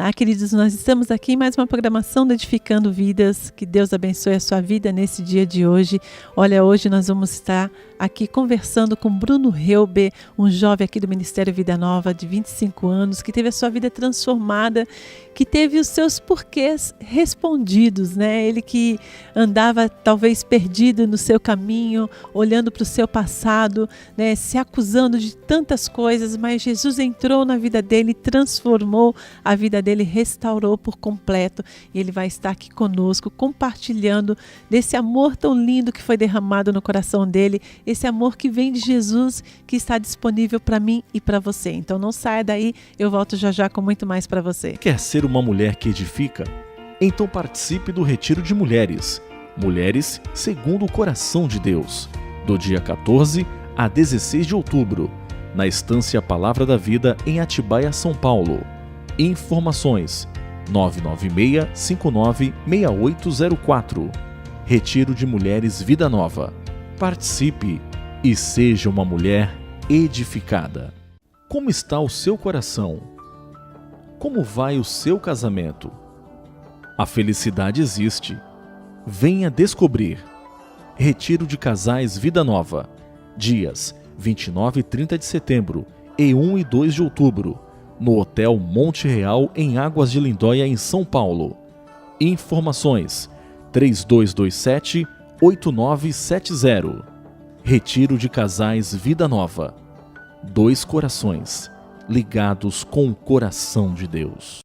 Olá, queridos, nós estamos aqui em mais uma programação do Edificando Vidas. Que Deus abençoe a sua vida nesse dia de hoje. Olha, hoje nós vamos estar aqui conversando com Bruno Helber, um jovem aqui do Ministério Vida Nova de 25 anos, que teve a sua vida transformada, que teve os seus porquês respondidos, né? Ele que andava talvez perdido no seu caminho, olhando para o seu passado, né? Se acusando de tantas coisas, mas Jesus entrou na vida dele, transformou a vida dele, restaurou por completo, e ele vai estar aqui conosco compartilhando desse amor tão lindo que foi derramado no coração dele, esse amor que vem de Jesus, que está disponível para mim e para você. Então não saia daí, eu volto já já com muito mais para você. Quer ser uma mulher que edifica? Então participe do Retiro de Mulheres. Mulheres segundo o coração de Deus, do dia 14 a 16 de outubro, na Estância Palavra da Vida, em Atibaia, São Paulo. Informações 996-596804. Retiro de Mulheres Vida Nova. Participe e seja uma mulher edificada. Como está o seu coração? Como vai o seu casamento? A felicidade existe. Venha descobrir. Retiro de Casais Vida Nova. Dias 29 e 30 de setembro e 1 e 2 de outubro. No Hotel Monte Real, em Águas de Lindóia, em São Paulo. Informações 3227-8970. Retiro de Casais Vida Nova. Dois corações ligados com o coração de Deus.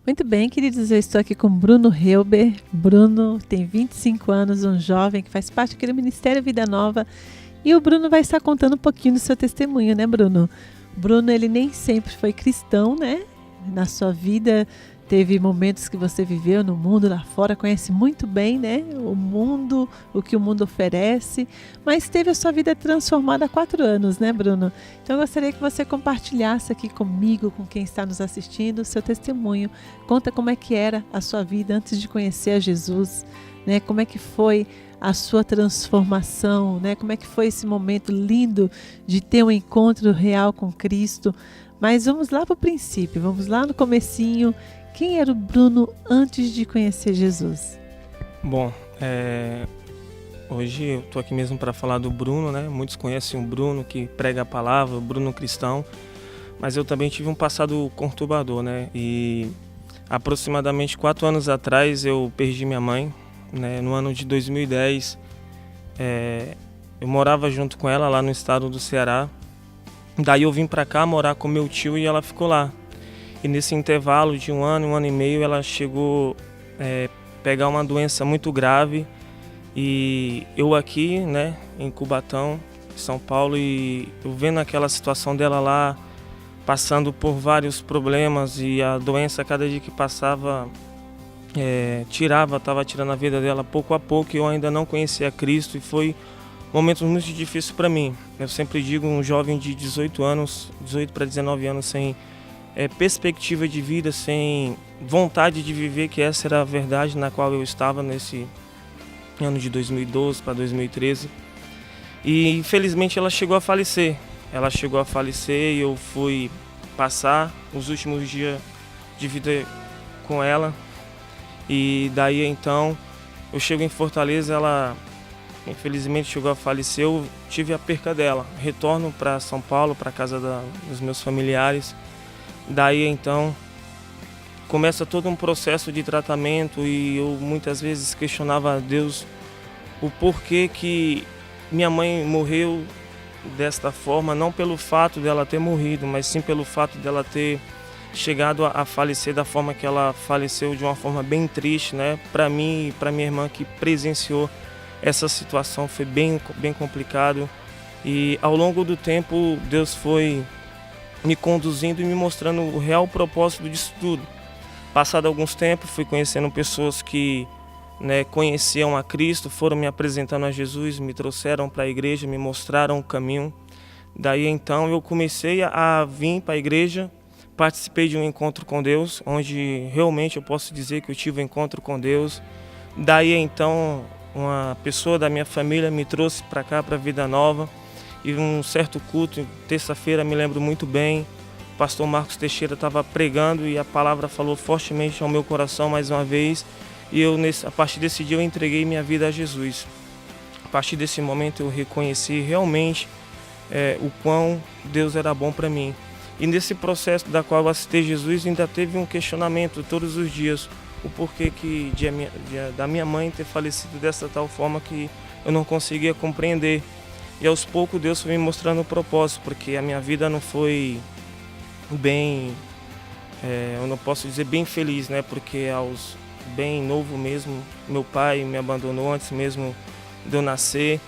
Muito bem, queridos, eu estou aqui com Bruno Helber. Bruno tem 25 anos, um jovem que faz parte aqui do Ministério Vida Nova. E o Bruno vai estar contando um pouquinho do seu testemunho, né, Bruno? Bruno, ele nem sempre foi cristão, né? Na sua vida teve momentos que você viveu no mundo lá fora, conhece muito bem, né? O mundo, o que o mundo oferece, mas teve a sua vida transformada há 4 anos, né, Bruno? Então eu gostaria que você compartilhasse aqui comigo, com quem está nos assistindo, o seu testemunho. Conta como é que era a sua vida antes de conhecer a Jesus, né? Como é que foi a sua transformação, né? Como é que foi esse momento lindo de ter um encontro real com Cristo? Mas vamos lá para o princípio, vamos lá no comecinho. Quem era o Bruno antes de conhecer Jesus? Bom, hoje eu estou aqui mesmo para falar do Bruno, né? Muitos conhecem o Bruno que prega a palavra, o Bruno cristão, mas eu também tive um passado conturbador, né? E aproximadamente 4 anos atrás eu perdi minha mãe, né? No ano de 2010, eu morava junto com ela lá no estado do Ceará. Daí eu vim para cá morar com meu tio e ela ficou lá. E nesse intervalo de um ano e meio, ela chegou a pegar uma doença muito grave. E eu aqui, né, em Cubatão, São Paulo, e eu vendo aquela situação dela lá, passando por vários problemas, e a doença, cada dia que passava, estava tirando a vida dela pouco a pouco. Eu ainda não conhecia Cristo e foi momentos muito difíceis para mim. Eu sempre digo, um jovem de 18 anos, 18 para 19 anos, sem perspectiva de vida, sem vontade de viver, que essa era a verdade na qual eu estava nesse ano de 2012 para 2013. E infelizmente ela chegou a falecer. E eu fui passar os últimos dias de vida com ela. E daí então eu chego em Fortaleza, ela infelizmente chegou a falecer, eu tive a perca dela. Retorno para São Paulo, para a casa dos meus familiares. Daí então começa todo um processo de tratamento e eu muitas vezes questionava a Deus o porquê que minha mãe morreu desta forma, não pelo fato dela ter morrido, mas sim pelo fato dela ter chegado a falecer da forma que ela faleceu, de uma forma bem triste, né? Para mim e para minha irmã que presenciou essa situação, foi bem complicado. E ao longo do tempo Deus foi me conduzindo e me mostrando o real propósito disso tudo. Passado alguns tempos, fui conhecendo pessoas que, né, conheciam a Cristo, foram me apresentando a Jesus, me trouxeram para a igreja, me mostraram o caminho. Daí então eu comecei a vir para a igreja, participei de um encontro com Deus, onde realmente eu posso dizer que eu tive um encontro com Deus. Daí então uma pessoa da minha família me trouxe para cá, para Vida Nova. E um certo culto, terça-feira, me lembro muito bem, o pastor Marcos Teixeira estava pregando e a palavra falou fortemente ao meu coração mais uma vez. E a partir desse dia eu entreguei minha vida a Jesus. A partir desse momento eu reconheci realmente o quão Deus era bom para mim. E nesse processo da qual eu aceitei Jesus, ainda teve um questionamento todos os dias. O porquê da minha mãe ter falecido dessa tal forma que eu não conseguia compreender. E aos poucos Deus foi me mostrando o propósito, porque a minha vida não foi bem, eu não posso dizer bem feliz, né? Porque bem novo mesmo, meu pai me abandonou antes mesmo de eu nascer.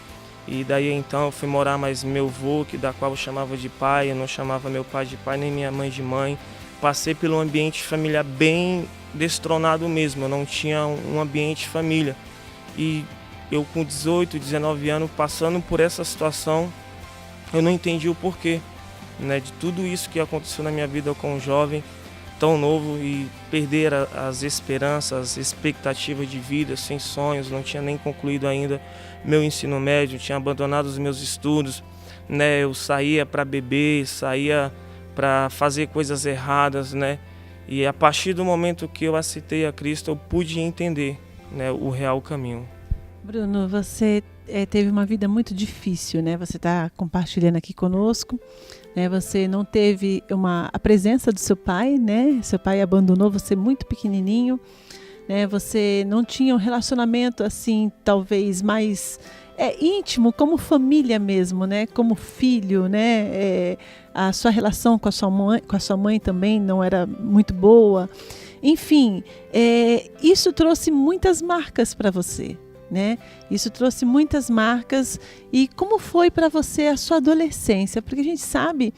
E daí então eu fui morar mais meu avô, da qual eu chamava de pai, eu não chamava meu pai de pai, nem minha mãe de mãe. Passei pelo ambiente familiar bem destronado mesmo, eu não tinha um ambiente família. E eu com 18, 19 anos, passando por essa situação, eu não entendi o porquê, né, de tudo isso que aconteceu na minha vida com um jovem tão novo e perder as esperanças, as expectativas de vida, sem sonhos, não tinha nem concluído ainda meu ensino médio, tinha abandonado os meus estudos, né, eu saía para beber, saía para fazer coisas erradas, né, e a partir do momento que eu aceitei a Cristo, eu pude entender, né, o real caminho. Bruno, você teve uma vida muito difícil, né? Você está compartilhando aqui conosco, né? Você não teve a presença do seu pai, né? Seu pai abandonou você muito pequenininho, né? Você não tinha um relacionamento assim, talvez mais íntimo, como família mesmo, né? Como filho, né? A sua relação com a sua mãe também não era muito boa. Enfim, isso trouxe muitas marcas para você. Né? Isso trouxe muitas marcas. E como foi para você a sua adolescência? Porque a gente sabe,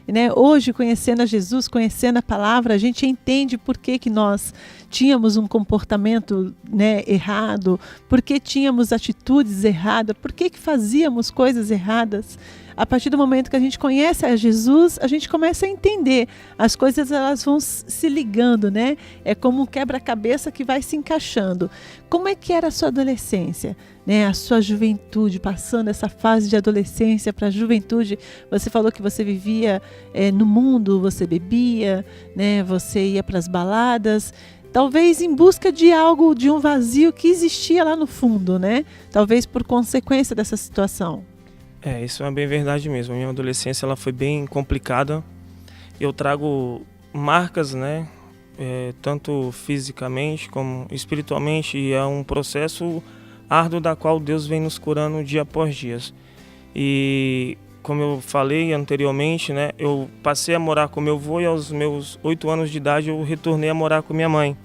né, hoje, conhecendo a Jesus, conhecendo a palavra, a gente entende por que nós tínhamos um comportamento, né, errado, por que tínhamos atitudes erradas, por que fazíamos coisas erradas. A partir do momento que a gente conhece a Jesus, a gente começa a entender. As coisas elas vão se ligando, né? É como um quebra-cabeça que vai se encaixando. Como é que era a sua adolescência? Né? A sua juventude, passando essa fase de adolescência para a juventude. Você falou que você vivia no mundo, você bebia, né? Você ia para as baladas. Talvez em busca de algo, de um vazio que existia lá no fundo, né? Talvez por consequência dessa situação. Isso é bem verdade mesmo. A minha adolescência ela foi bem complicada. Eu trago marcas, né? Tanto fisicamente como espiritualmente. E é um processo árduo da qual Deus vem nos curando dia após dia. E como eu falei anteriormente, né? Eu passei a morar com meu avô e aos meus 8 anos de idade eu retornei a morar com minha mãe.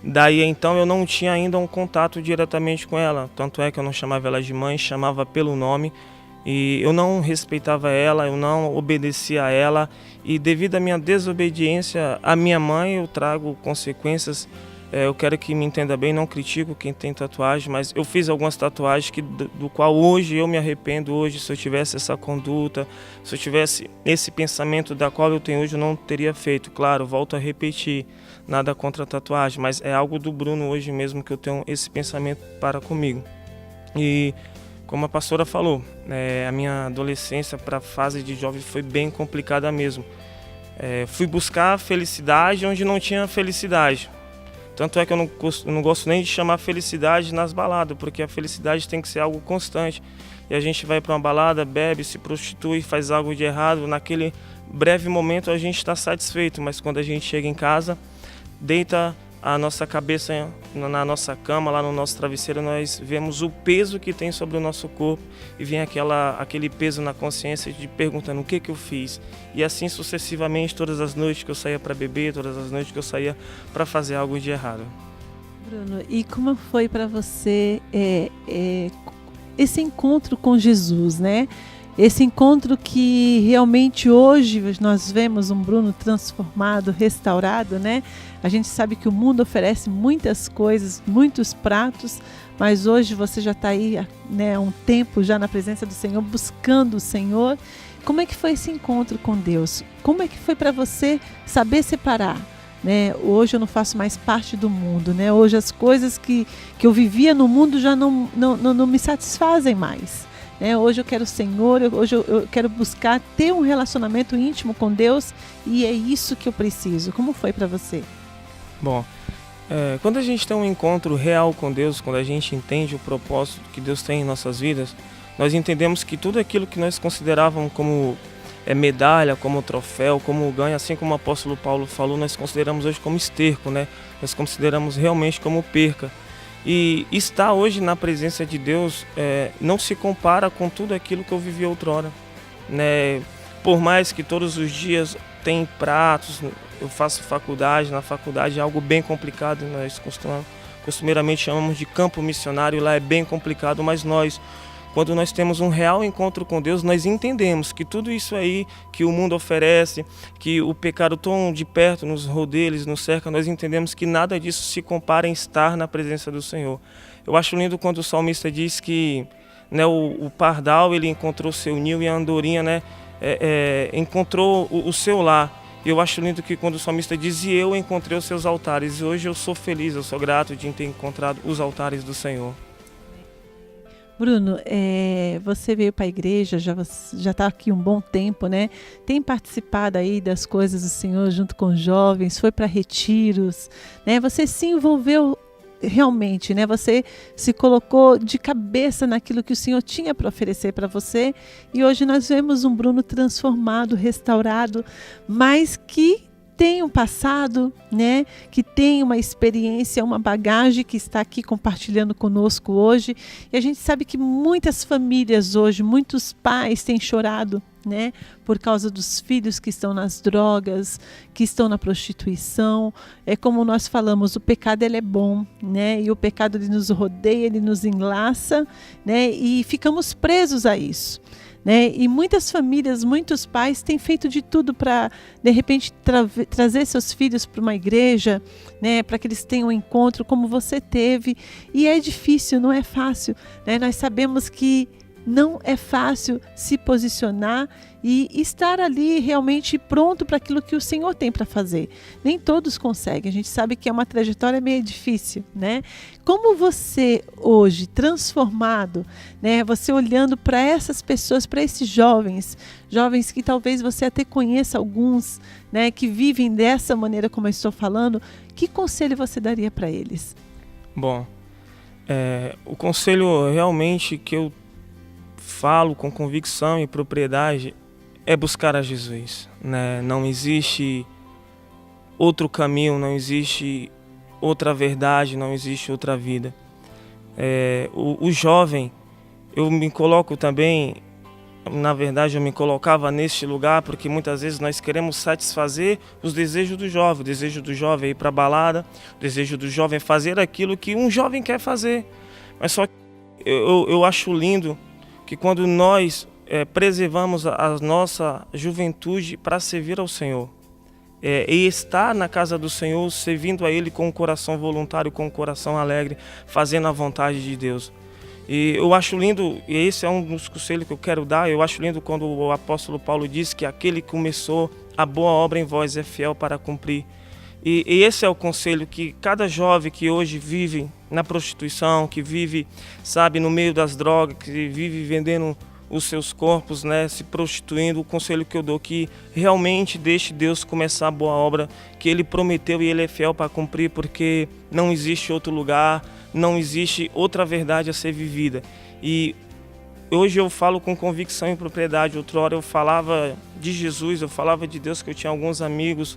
Daí então eu não tinha ainda um contato diretamente com ela. Tanto é que eu não chamava ela de mãe, chamava pelo nome. E eu não respeitava ela, eu não obedecia a ela. E devido à minha desobediência à minha mãe, eu trago consequências. Eu quero que me entenda bem, não critico quem tem tatuagem, mas eu fiz algumas tatuagens do qual hoje eu me arrependo. Hoje, se eu tivesse essa conduta, se eu tivesse esse pensamento da qual eu tenho hoje, eu não teria feito. Claro, volto a repetir, nada contra a tatuagem, mas é algo do Bruno hoje mesmo que eu tenho esse pensamento para comigo. E como a pastora falou, a minha adolescência para a fase de jovem foi bem complicada mesmo. Fui buscar felicidade onde não tinha felicidade. Tanto é que eu não gosto nem de chamar felicidade nas baladas, porque a felicidade tem que ser algo constante. E a gente vai para uma balada, bebe, se prostitui, faz algo de errado. Naquele breve momento a gente está satisfeito, mas quando a gente chega em casa, deita a nossa cabeça na nossa cama, lá no nosso travesseiro, nós vemos o peso que tem sobre o nosso corpo e vem aquele peso na consciência de perguntando o que eu fiz. E assim sucessivamente, todas as noites que eu saía para beber, todas as noites que eu saía para fazer algo de errado. Bruno, e como foi para você esse encontro com Jesus, né? Esse encontro que realmente hoje nós vemos um Bruno transformado, restaurado, né? A gente sabe que o mundo oferece muitas coisas, muitos pratos, mas hoje você já está aí, né, há um tempo já na presença do Senhor, buscando o Senhor. Como é que foi esse encontro com Deus? Como é que foi para você saber separar, né? Hoje eu não faço mais parte do mundo, né? Hoje as coisas que eu vivia no mundo já não me satisfazem mais, né? Hoje eu quero o Senhor, hoje eu quero buscar ter um relacionamento íntimo com Deus, e é isso que eu preciso. Como foi para você? Bom, quando a gente tem um encontro real com Deus, quando a gente entende o propósito que Deus tem em nossas vidas, nós entendemos que tudo aquilo que nós considerávamos como medalha, como troféu, como ganho, assim como o apóstolo Paulo falou, nós consideramos hoje como esterco, né? Nós consideramos realmente como perca. E estar hoje na presença de Deus não se compara com tudo aquilo que eu vivi outrora, né? Por mais que todos os dias tem pratos, eu faço faculdade, na faculdade é algo bem complicado, nós costumeiramente chamamos de campo missionário, lá é bem complicado, mas quando nós temos um real encontro com Deus, nós entendemos que tudo isso aí que o mundo oferece, que o pecado tão de perto nos rodeia, eles nos cerca, nós entendemos que nada disso se compara em estar na presença do Senhor. Eu acho lindo quando o salmista diz que, né, o pardal ele encontrou seu ninho e a andorinha, né, encontrou o seu lar. Eu acho lindo que quando o salmista diz, e eu encontrei os seus altares, e hoje eu sou feliz, eu sou grato de ter encontrado os altares do Senhor. Bruno, você veio para a igreja, já está aqui um bom tempo, né? Tem participado aí das coisas do Senhor junto com jovens, foi para retiros, né? Você se envolveu realmente, né? Você se colocou de cabeça naquilo que o Senhor tinha para oferecer para você, e hoje nós vemos um Bruno transformado, restaurado, mas que tem um passado, né? Que tem uma experiência, uma bagagem que está aqui compartilhando conosco hoje. E a gente sabe que muitas famílias hoje, muitos pais têm chorado, né? Por causa dos filhos que estão nas drogas, que estão na prostituição. É como nós falamos, o pecado ele é bom, né? E o pecado ele nos rodeia, ele nos enlaça, né? E ficamos presos a isso, né? E muitas famílias, muitos pais têm feito de tudo para, de repente, trazer seus filhos para uma igreja, né? Para que eles tenham um encontro como você teve. E é difícil, não é fácil, né? Nós sabemos que não é fácil se posicionar e estar ali realmente pronto para aquilo que o Senhor tem para fazer. Nem todos conseguem, a gente sabe que é uma trajetória meio difícil, né? Como você hoje, transformado, né? Você olhando para essas pessoas, para esses jovens que talvez você até conheça alguns, né? Que vivem dessa maneira como eu estou falando, que conselho você daria para eles? Bom, o conselho realmente que eu falo com convicção e propriedade é buscar a Jesus, né? Não existe outro caminho, não existe outra verdade, não existe outra vida. O jovem, eu me coloco também, na verdade eu me colocava neste lugar porque muitas vezes nós queremos satisfazer os desejos do jovem. O desejo do jovem é ir para a balada, o desejo do jovem é fazer aquilo que um jovem quer fazer. Mas só que eu acho lindo que quando nós preservamos a nossa juventude para servir ao Senhor, e estar na casa do Senhor, servindo a Ele com um coração voluntário, com um coração alegre, fazendo a vontade de Deus. E eu acho lindo, e esse é um dos conselhos que eu quero dar, eu acho lindo quando o apóstolo Paulo diz que aquele que começou a boa obra em vós é fiel para cumprir. E esse é o conselho que cada jovem que hoje vive na prostituição, que vive, sabe, no meio das drogas, que vive vendendo os seus corpos, né, se prostituindo, o conselho que eu dou que realmente deixe Deus começar a boa obra que Ele prometeu e Ele é fiel para cumprir, porque não existe outro lugar, não existe outra verdade a ser vivida. E hoje eu falo com convicção e propriedade. Outrora eu falava de Jesus, eu falava de Deus, que eu tinha alguns amigos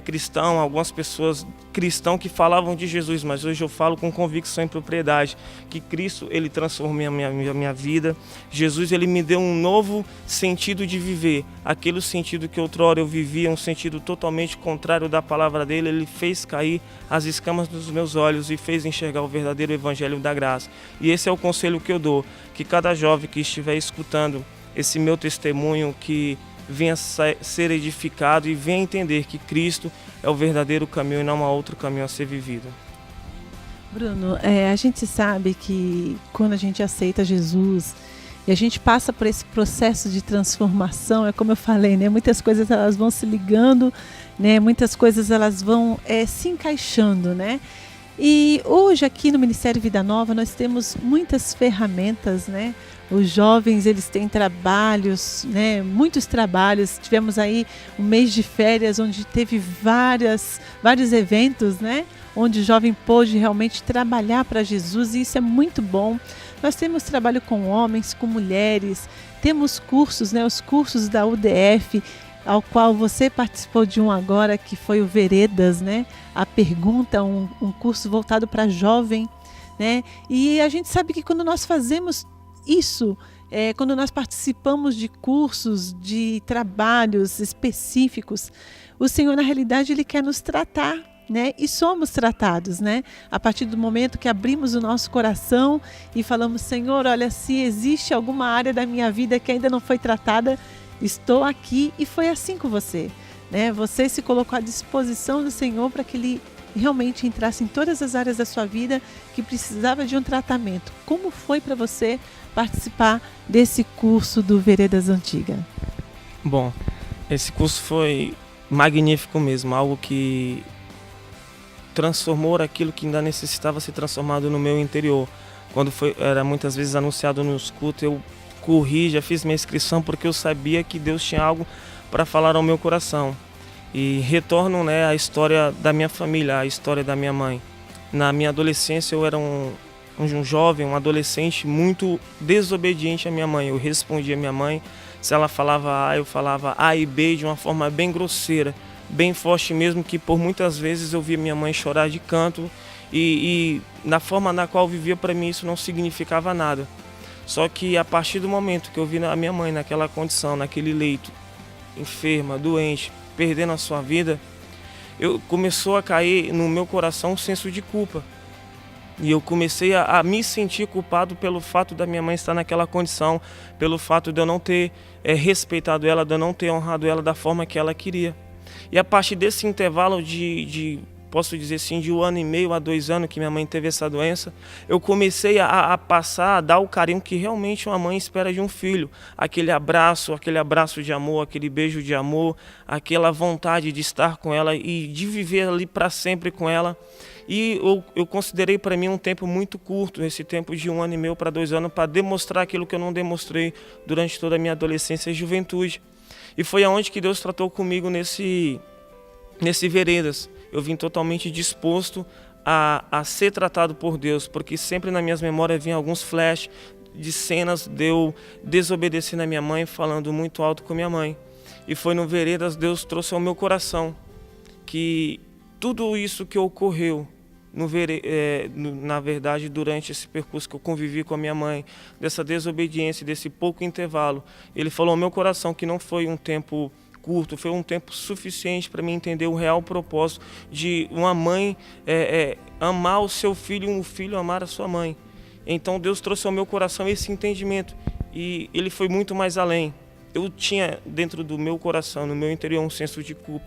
cristãos, algumas pessoas cristãos que falavam de Jesus, mas hoje eu falo com convicção e propriedade que Cristo, Ele transformou a minha vida. Jesus, Ele me deu um novo sentido de viver. Aquele sentido que outrora eu vivia, um sentido totalmente contrário da palavra dEle, Ele fez cair as escamas dos meus olhos e fez enxergar o verdadeiro evangelho da graça. E esse é o conselho que eu dou, que cada jovem que estiver escutando esse meu testemunho, que venha ser edificado e venha entender que Cristo é o verdadeiro caminho e não há outro caminho a ser vivido. Bruno, a gente sabe que quando a gente aceita Jesus E a gente passa por esse processo de transformação, é como eu falei, né? Muitas coisas elas vão se ligando, né? Muitas coisas elas vão se encaixando, né? E hoje aqui no Ministério Vida Nova nós temos muitas ferramentas, né? Os jovens eles têm trabalhos, né? Muitos trabalhos. Tivemos aí um mês de férias onde teve vários eventos, né? Onde o jovem pôde realmente trabalhar para Jesus, e isso é muito bom. Nós temos trabalho com homens, com mulheres, temos cursos, né? Os cursos da UDF, ao qual você participou de um agora, que foi o Veredas, né? A Pergunta, um curso voltado para jovem, né? E a gente sabe que quando nós fazemos isso, quando nós participamos de cursos, de trabalhos específicos, o Senhor, na realidade, Ele quer nos tratar, né? E somos tratados, né? A partir do momento que abrimos o nosso coração e falamos: Senhor, olha, se existe alguma área da minha vida que ainda não foi tratada, estou aqui. E foi assim com você, né? Você se colocou à disposição do Senhor para que Ele realmente entrasse em todas as áreas da sua vida que precisava de um tratamento. Como foi para você participar desse curso do Veredas Antiga? Bom, esse curso foi magnífico mesmo, algo que transformou aquilo que ainda necessitava ser transformado no meu interior. Quando era muitas vezes anunciado nos cultos, eu corri, já fiz minha inscrição, porque eu sabia que Deus tinha algo para falar ao meu coração. E retorno, né, à história da minha família, à história da minha mãe. Na minha adolescência eu era um jovem, um adolescente muito desobediente à minha mãe. Eu respondia à minha mãe, se ela falava A, eu falava A e B de uma forma bem grosseira, bem forte mesmo, que por muitas vezes eu via minha mãe chorar de canto, e na forma na qual eu vivia, para mim isso não significava nada. Só que a partir do momento que eu vi a minha mãe naquela condição, naquele leito, enferma, doente, perdendo a sua vida, começou a cair no meu coração um senso de culpa. E eu comecei a me sentir culpado pelo fato da minha mãe estar naquela condição, pelo fato de eu não ter respeitado ela, de eu não ter honrado ela da forma que ela queria. E a partir desse intervalo posso dizer assim, de 1 ano e meio a 2 anos que minha mãe teve essa doença, eu comecei a passar a dar o carinho que realmente uma mãe espera de um filho. Aquele abraço de amor, aquele beijo de amor, aquela vontade de estar com ela e de viver ali para sempre com ela. E eu considerei para mim um tempo muito curto, esse tempo de 1 ano e meio para 2 anos, para demonstrar aquilo que eu não demonstrei durante toda a minha adolescência e juventude. E foi aonde que Deus tratou comigo nesse Veredas. Eu vim totalmente disposto a ser tratado por Deus, porque sempre nas minhas memórias vinha alguns flashes de cenas de eu desobedecer na minha mãe, falando muito alto com minha mãe. E foi no Veredas, Deus trouxe ao meu coração que tudo isso que ocorreu, na verdade, durante esse percurso que eu convivi com a minha mãe, dessa desobediência, desse pouco intervalo, Ele falou ao meu coração que não foi um tempo curto, foi um tempo suficiente para mim entender o real propósito de uma mãe amar o seu filho e um filho amar a sua mãe. Então Deus trouxe ao meu coração esse entendimento, e Ele foi muito mais além. Eu tinha dentro do meu coração, no meu interior, um senso de culpa,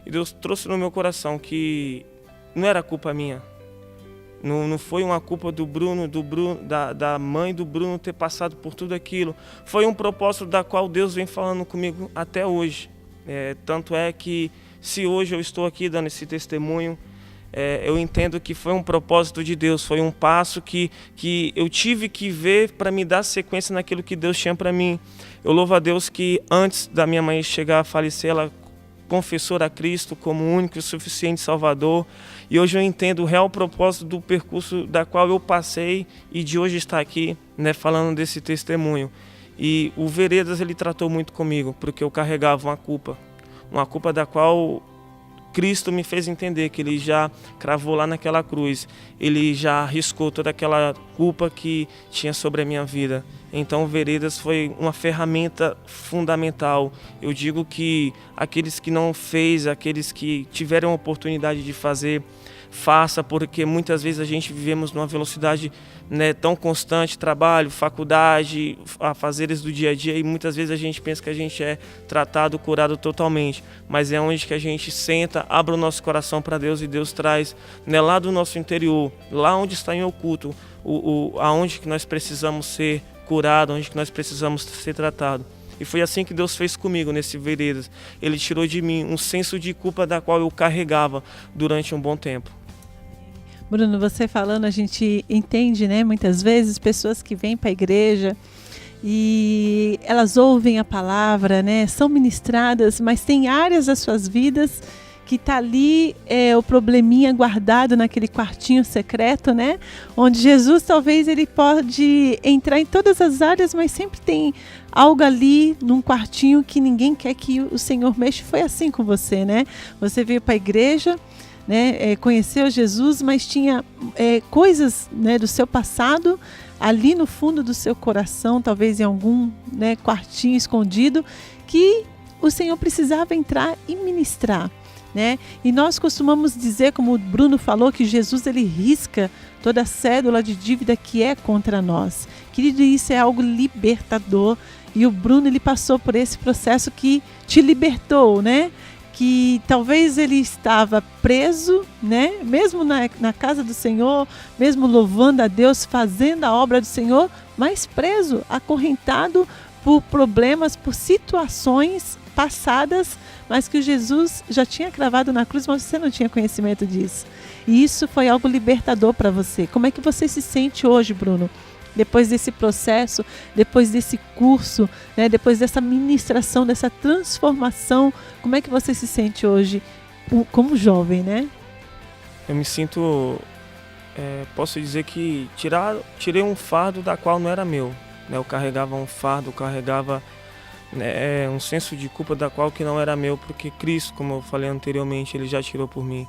e Deus trouxe no meu coração que não era culpa minha. Não foi uma culpa do Bruno, da mãe do Bruno ter passado por tudo aquilo. Foi um propósito da qual Deus vem falando comigo até hoje. Tanto é que, se hoje eu estou aqui dando esse testemunho, eu entendo que foi um propósito de Deus, foi um passo que eu tive que ver para me dar sequência naquilo que Deus tinha para mim. Eu louvo a Deus que antes da minha mãe chegar a falecer, ela confessou a Cristo como o único e suficiente Salvador, e hoje eu entendo o real propósito do percurso da qual eu passei e de hoje estar aqui, né, falando desse testemunho. E o Veredas, ele tratou muito comigo, porque eu carregava uma culpa da qual Cristo me fez entender que Ele já cravou lá naquela cruz, Ele já riscou toda aquela culpa que tinha sobre a minha vida. Então o Veredas foi uma ferramenta fundamental. Eu digo que aqueles que não fez, aqueles que tiveram a oportunidade de fazer, faça, porque muitas vezes a gente vivemos numa velocidade, né, tão constante, trabalho, faculdade, afazeres do dia a dia, e muitas vezes a gente pensa que a gente é tratado, curado totalmente, mas é onde que a gente senta, abre o nosso coração para Deus, e Deus traz, né, lá do nosso interior, lá onde está em oculto, aonde que nós precisamos ser curado, onde que nós precisamos ser tratados. E foi assim que Deus fez comigo nesse Veredas. Ele tirou de mim um senso de culpa da qual eu carregava durante um bom tempo. Bruno, você falando, a gente entende, né? Muitas vezes pessoas que vêm para a igreja e elas ouvem a palavra, né? São ministradas, mas tem áreas das suas vidas que está ali o probleminha guardado naquele quartinho secreto, né? Onde Jesus talvez ele pode entrar em todas as áreas, mas sempre tem algo ali num quartinho que ninguém quer que o Senhor mexa. Foi assim com você, né? Você veio para a igreja, né? Conheceu Jesus, mas tinha coisas, né, do seu passado ali no fundo do seu coração, talvez em algum, né, quartinho escondido, que o Senhor precisava entrar e ministrar. Né? E nós costumamos dizer, como o Bruno falou, que Jesus ele risca toda a cédula de dívida que é contra nós. Querido, isso é algo libertador, e o Bruno ele passou por esse processo que te libertou, né? Que talvez ele estava preso, né? Mesmo na casa do Senhor, mesmo louvando a Deus, fazendo a obra do Senhor, mas preso, acorrentado por problemas, por situações passadas, mas que Jesus já tinha cravado na cruz, mas você não tinha conhecimento disso. E isso foi algo libertador para você. Como é que você se sente hoje, Bruno? Depois desse processo, depois desse curso, né? Depois dessa ministração, dessa transformação, como é que você se sente hoje como jovem, né? Eu me sinto, posso dizer que tirei um fardo da qual não era meu. Né? Eu carregava um fardo, carregava um senso de culpa da qual que não era meu, porque Cristo, como eu falei anteriormente, ele já tirou por mim.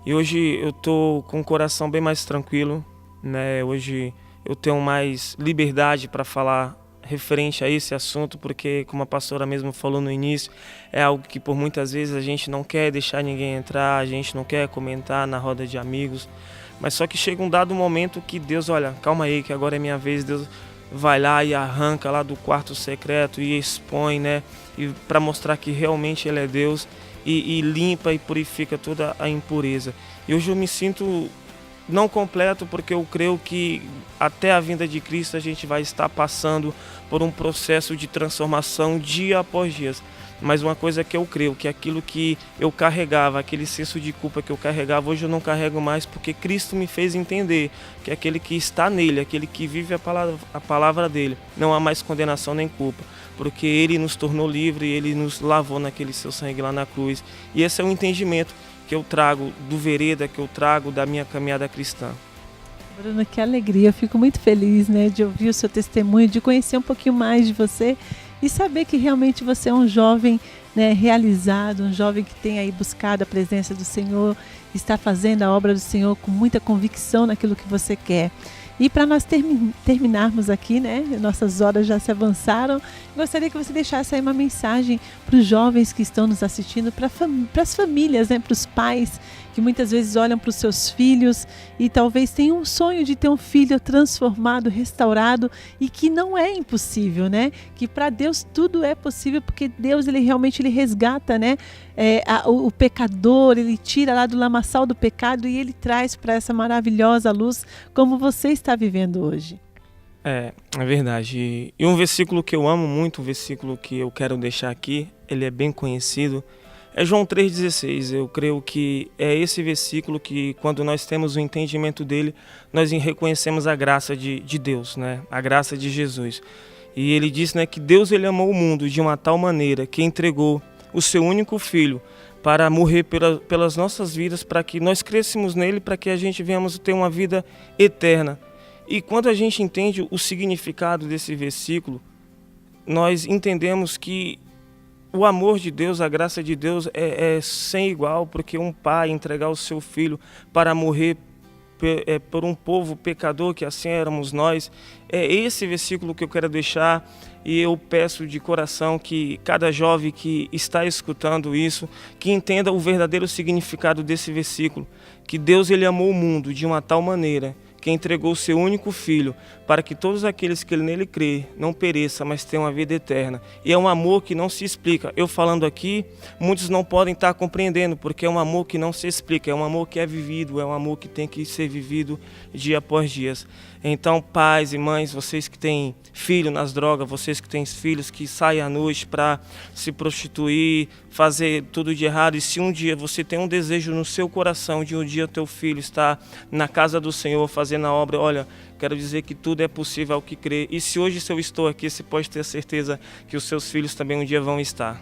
E hoje eu estou com o coração bem mais tranquilo, né? Hoje eu tenho mais liberdade para falar referente a esse assunto, porque, como a pastora mesmo falou no início, é algo que por muitas vezes a gente não quer deixar ninguém entrar, a gente não quer comentar na roda de amigos, mas só que chega um dado momento que Deus, olha, calma aí, que agora é minha vez, Deus vai lá e arranca lá do quarto secreto e expõe, né? E para mostrar que realmente Ele é Deus, e limpa e purifica toda a impureza. E hoje eu me sinto não completo, porque eu creio que até a vinda de Cristo a gente vai estar passando por um processo de transformação dia após dia. Mas uma coisa que eu creio, que aquilo que eu carregava, aquele senso de culpa que eu carregava, hoje eu não carrego mais, porque Cristo me fez entender que aquele que está nele, aquele que vive a palavra dele, não há mais condenação nem culpa, porque ele nos tornou livre, ele nos lavou naquele seu sangue lá na cruz. E esse é o entendimento que eu trago do Vereda, que eu trago da minha caminhada cristã. Bruno, que alegria, eu fico muito feliz, né, de ouvir o seu testemunho, de conhecer um pouquinho mais de você e saber que realmente você é um jovem, né, realizado, um jovem que tem aí buscado a presença do Senhor, está fazendo a obra do Senhor com muita convicção naquilo que você quer. E para nós terminarmos aqui, né, nossas horas já se avançaram, gostaria que você deixasse aí uma mensagem para os jovens que estão nos assistindo, para as famílias, né, para os pais que muitas vezes olham para os seus filhos e talvez tenham um sonho de ter um filho transformado, restaurado, e que não é impossível, né? Que para Deus tudo é possível, porque Deus ele realmente ele resgata, né, o pecador, ele tira lá do lamaçal do pecado e ele traz para essa maravilhosa luz como você está vivendo hoje. É verdade. E um versículo que eu amo muito, um versículo que eu quero deixar aqui, ele é bem conhecido, é João 3,16. Eu creio que é esse versículo que, quando nós temos o entendimento dele, nós reconhecemos a graça de Deus, né? A graça de Jesus. E ele diz, né, que Deus ele amou o mundo de uma tal maneira que entregou o seu único filho para morrer pelas nossas vidas, para que nós crescêssemos nele, para que a gente venhamos ter uma vida eterna. E quando a gente entende o significado desse versículo, nós entendemos que o amor de Deus, a graça de Deus é sem igual, porque um pai entregar o seu filho para morrer por um povo pecador, que assim éramos nós, é esse versículo que eu quero deixar. E eu peço de coração que cada jovem que está escutando isso, que entenda o verdadeiro significado desse versículo, que Deus ele amou o mundo de uma tal maneira que entregou o seu único filho, para que todos aqueles que nele crê não pereçam, mas tenham a vida eterna. E é um amor que não se explica. Eu falando aqui, muitos não podem estar compreendendo, porque é um amor que não se explica, é um amor que é vivido, é um amor que tem que ser vivido dia após dia. Então, pais e mães, vocês que têm filho nas drogas, vocês que têm filhos que saem à noite para se prostituir, fazer tudo de errado, e se um dia você tem um desejo no seu coração de um dia teu filho estar na casa do Senhor fazendo a obra, olha, quero dizer que tudo é possível ao que crê. E se hoje eu estou aqui, você pode ter certeza que os seus filhos também um dia vão estar.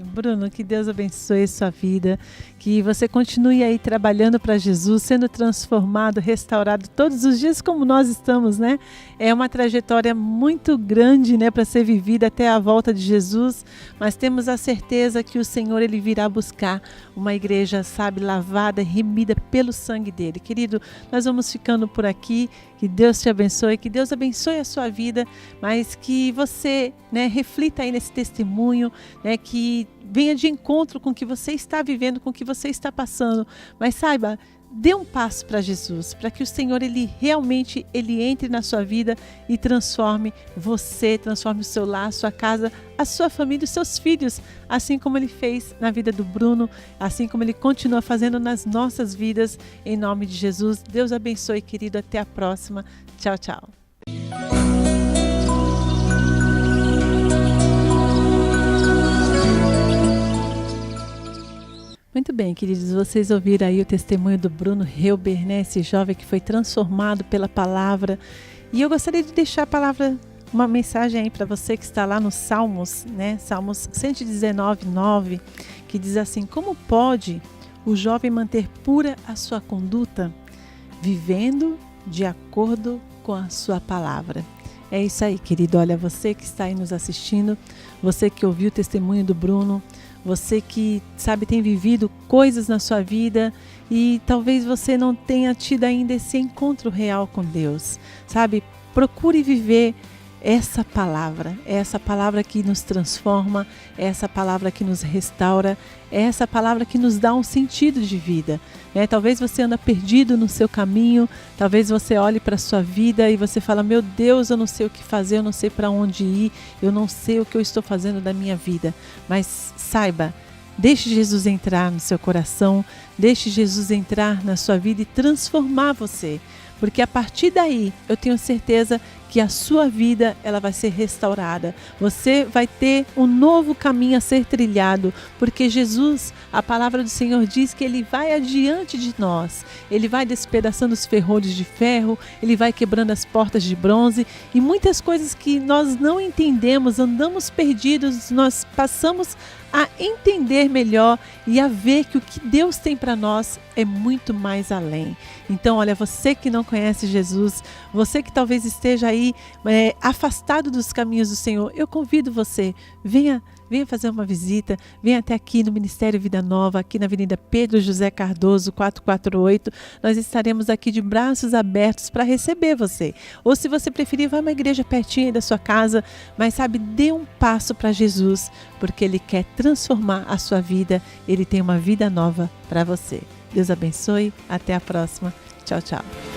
Bruno, que Deus abençoe a sua vida, que você continue aí trabalhando para Jesus, sendo transformado, restaurado todos os dias como nós estamos, né? É uma trajetória muito grande, né, para ser vivida até a volta de Jesus, mas temos a certeza que o Senhor, Ele virá buscar uma igreja, sabe, lavada, remida pelo sangue dele. Querido, nós vamos ficando por aqui, que Deus te abençoe, que Deus abençoe a sua vida, mas que você, né, reflita aí nesse testemunho, né, que venha de encontro com o que você está vivendo, com o que você está passando, mas saiba, dê um passo para Jesus, para que o Senhor, Ele realmente entre na sua vida e transforme você, transforme o seu lar, a sua casa, a sua família, os seus filhos, assim como Ele fez na vida do Bruno, assim como Ele continua fazendo nas nossas vidas, em nome de Jesus. Deus abençoe, querido, até a próxima. Tchau, tchau. Muito bem, queridos, vocês ouviram aí o testemunho do Bruno Helber, né? Esse jovem que foi transformado pela palavra. E eu gostaria de deixar a palavra, uma mensagem aí para você que está lá nos Salmos, né? Salmos 119:9, que diz assim: como pode o jovem manter pura a sua conduta? Vivendo de acordo com a sua palavra. É isso aí, querido. Olha, você que está aí nos assistindo, você que ouviu o testemunho do Bruno, você que, sabe, tem vivido coisas na sua vida e talvez você não tenha tido ainda esse encontro real com Deus, sabe? Procure viver essa palavra que nos transforma, essa palavra que nos restaura, essa palavra que nos dá um sentido de vida, né? Talvez você anda perdido no seu caminho, talvez você olhe para a sua vida e você fala: meu Deus, eu não sei o que fazer, eu não sei para onde ir, eu não sei o que eu estou fazendo da minha vida. Mas saiba, deixe Jesus entrar no seu coração, deixe Jesus entrar na sua vida e transformar você, porque a partir daí eu tenho certeza que a sua vida ela vai ser restaurada. Você vai ter um novo caminho a ser trilhado, porque Jesus, a palavra do Senhor diz que Ele vai adiante de nós. Ele vai despedaçando os ferrolhos de ferro, Ele vai quebrando as portas de bronze e muitas coisas que nós não entendemos, andamos perdidos, nós passamos a entender melhor e a ver que o que Deus tem para nós é muito mais além. Então, olha, você que não conhece Jesus, você que talvez esteja aí afastado dos caminhos do Senhor, eu convido você, venha fazer uma visita, venha até aqui no Ministério Vida Nova, aqui na Avenida Pedro José Cardoso, 448. Nós estaremos aqui de braços abertos para receber você. Ou se você preferir, vá a uma igreja pertinho aí da sua casa, mas sabe, dê um passo para Jesus, porque Ele quer transformar a sua vida, Ele tem uma vida nova para você. Deus abençoe, até a próxima. Tchau, tchau.